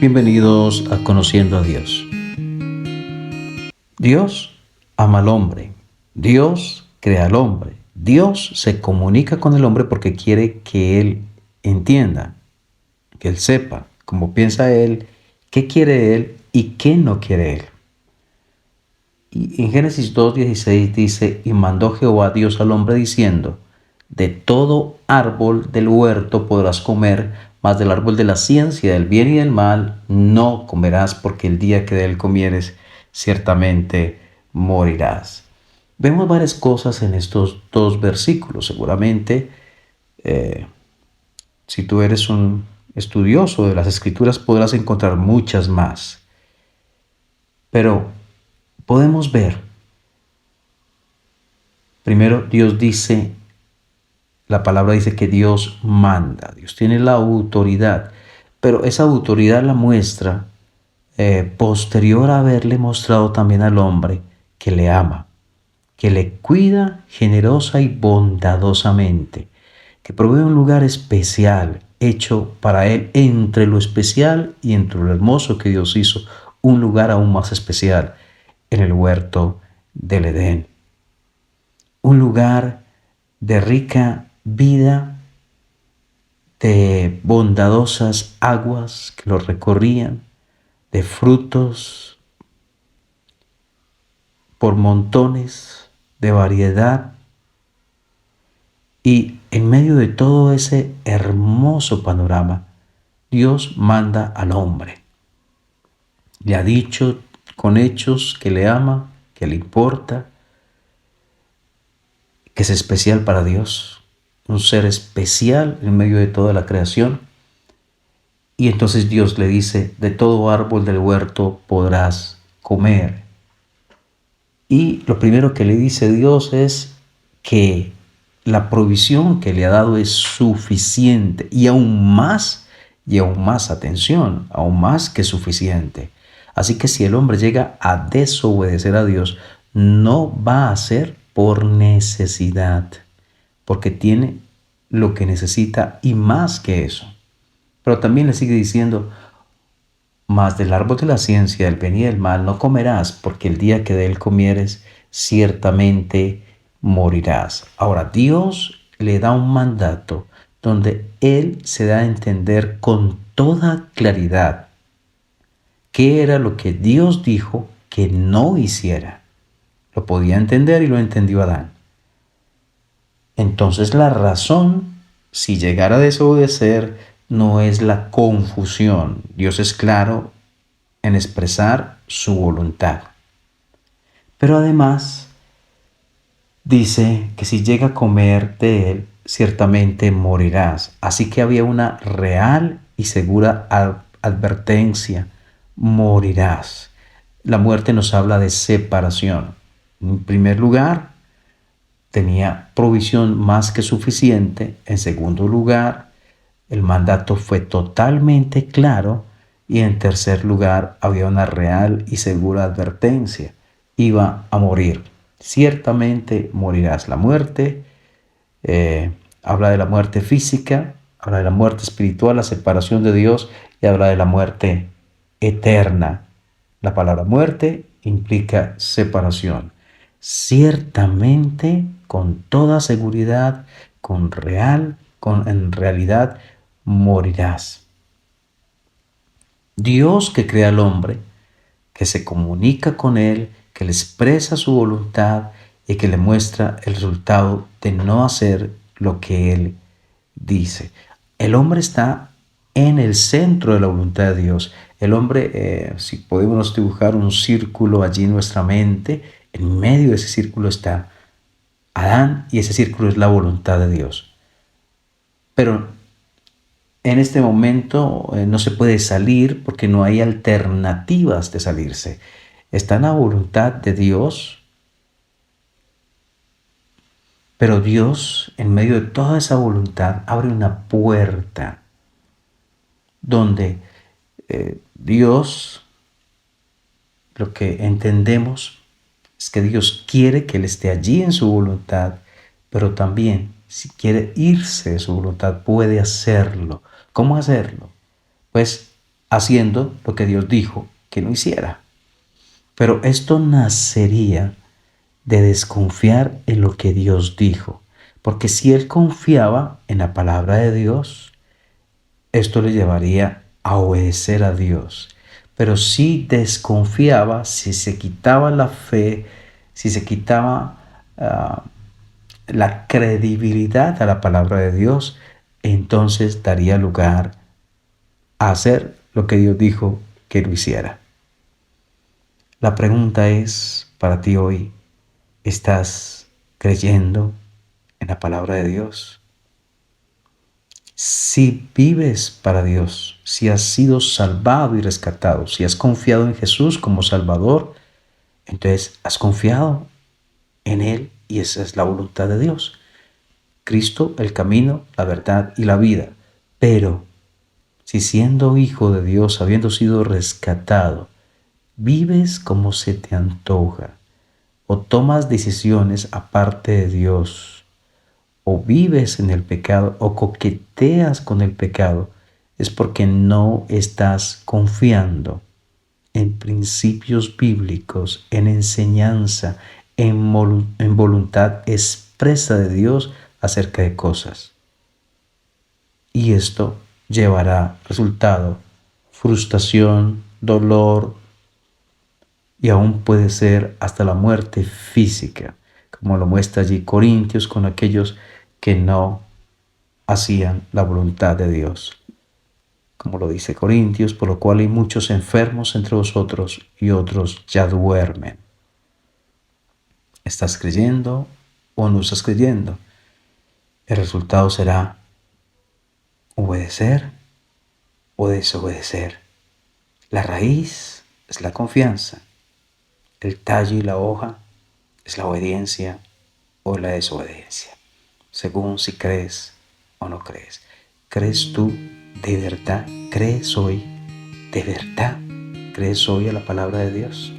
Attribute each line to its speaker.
Speaker 1: Bienvenidos a Conociendo a Dios. Dios ama al hombre. Dios crea al hombre. Dios se comunica con el hombre porque quiere que él entienda, que él sepa cómo piensa él, qué quiere él y qué no quiere él. Y en Génesis 2:16 dice: y mandó Jehová Dios al hombre diciendo: de todo árbol del huerto podrás comer, mas del árbol de la ciencia del bien y del mal no comerás, porque el día que de él comieres ciertamente morirás. Vemos varias cosas en estos dos versículos. Seguramente, si tú eres un estudioso de las Escrituras, podrás encontrar muchas más. Pero podemos ver, primero Dios dice, la palabra dice que Dios manda, Dios tiene la autoridad, pero esa autoridad la muestra posterior a haberle mostrado también al hombre que le ama, que le cuida generosa y bondadosamente, que provee un lugar especial hecho para él entre lo especial y entre lo hermoso que Dios hizo, un lugar aún más especial en el huerto del Edén. Un lugar de rica vida, de bondadosas aguas que lo recorrían, de frutos por montones, de variedad. Y en medio de todo ese hermoso panorama, Dios manda al hombre. Le ha dicho con hechos que le ama, que le importa, que es especial para Dios, un ser especial en medio de toda la creación. Y entonces Dios le dice: de todo árbol del huerto podrás comer. Y lo primero que le dice Dios es que la provisión que le ha dado es suficiente y aún más, atención, aún más que suficiente. Así que si el hombre llega a desobedecer a Dios, no va a ser por necesidad, porque tiene lo que necesita y más que eso. Pero también le sigue diciendo: mas del árbol de la ciencia del bien y del mal no comerás, porque el día que de él comieres, ciertamente morirás. Ahora, Dios le da un mandato donde él se da a entender con toda claridad qué era lo que Dios dijo que no hiciera. Lo podía entender y lo entendió Adán. Entonces la razón, si llegara a desobedecer, no es la confusión. Dios es claro en expresar su voluntad. Pero además dice que si llega a comer de él, ciertamente morirás. Así que había una real y segura advertencia: morirás. La muerte nos habla de separación. En primer lugar, tenía provisión más que suficiente. En segundo lugar, el mandato fue totalmente claro. Y en tercer lugar, había una real y segura advertencia: iba a morir. Ciertamente morirás. La muerte habla de la muerte física, habla de la muerte espiritual, la separación de Dios, y habla de la muerte eterna. La palabra muerte implica separación. Ciertamente, con toda seguridad, en realidad, morirás. Dios, que crea al hombre, que se comunica con él, que le expresa su voluntad y que le muestra el resultado de no hacer lo que él dice. El hombre está en el centro de la voluntad de Dios. El hombre, si podemos dibujar un círculo allí en nuestra mente, en medio de ese círculo está Adán, y ese círculo es la voluntad de Dios. Pero en este momento no se puede salir porque no hay alternativas de salirse. Está en la voluntad de Dios, pero Dios, en medio de toda esa voluntad, abre una puerta donde Dios, lo que entendemos es que Dios quiere que Él esté allí en su voluntad, pero también, si quiere irse de su voluntad, puede hacerlo. ¿Cómo hacerlo? Pues haciendo lo que Dios dijo que no hiciera. Pero esto nacería de desconfiar en lo que Dios dijo. Porque si él confiaba en la palabra de Dios, esto le llevaría a obedecer a Dios. Pero si desconfiaba, si se quitaba la fe, si se quitaba la credibilidad a la palabra de Dios, entonces daría lugar a hacer lo que Dios dijo que lo hiciera. La pregunta es para ti hoy, ¿estás creyendo en la palabra de Dios? Si vives para Dios, si has sido salvado y rescatado, si has confiado en Jesús como Salvador, entonces has confiado en Él y esa es la voluntad de Dios. Cristo, el camino, la verdad y la vida. Pero si siendo hijo de Dios, habiendo sido rescatado, vives como se te antoja, o tomas decisiones aparte de Dios, o vives en el pecado, o coqueteas con el pecado, es porque no estás confiando en principios bíblicos, en enseñanza, en voluntad expresa de Dios acerca de cosas. Y esto llevará resultado, frustración, dolor y aún puede ser hasta la muerte física, como lo muestra allí Corintios con aquellos que no hacían la voluntad de Dios. Como lo dice Corintios, por lo cual hay muchos enfermos entre vosotros y otros ya duermen. ¿Estás creyendo o no estás creyendo? El resultado será obedecer o desobedecer. La raíz es la confianza. El tallo y la hoja es la obediencia o la desobediencia, según si crees o no crees. ¿Crees tú de verdad? ¿Crees hoy de verdad? ¿Crees hoy a la palabra de Dios?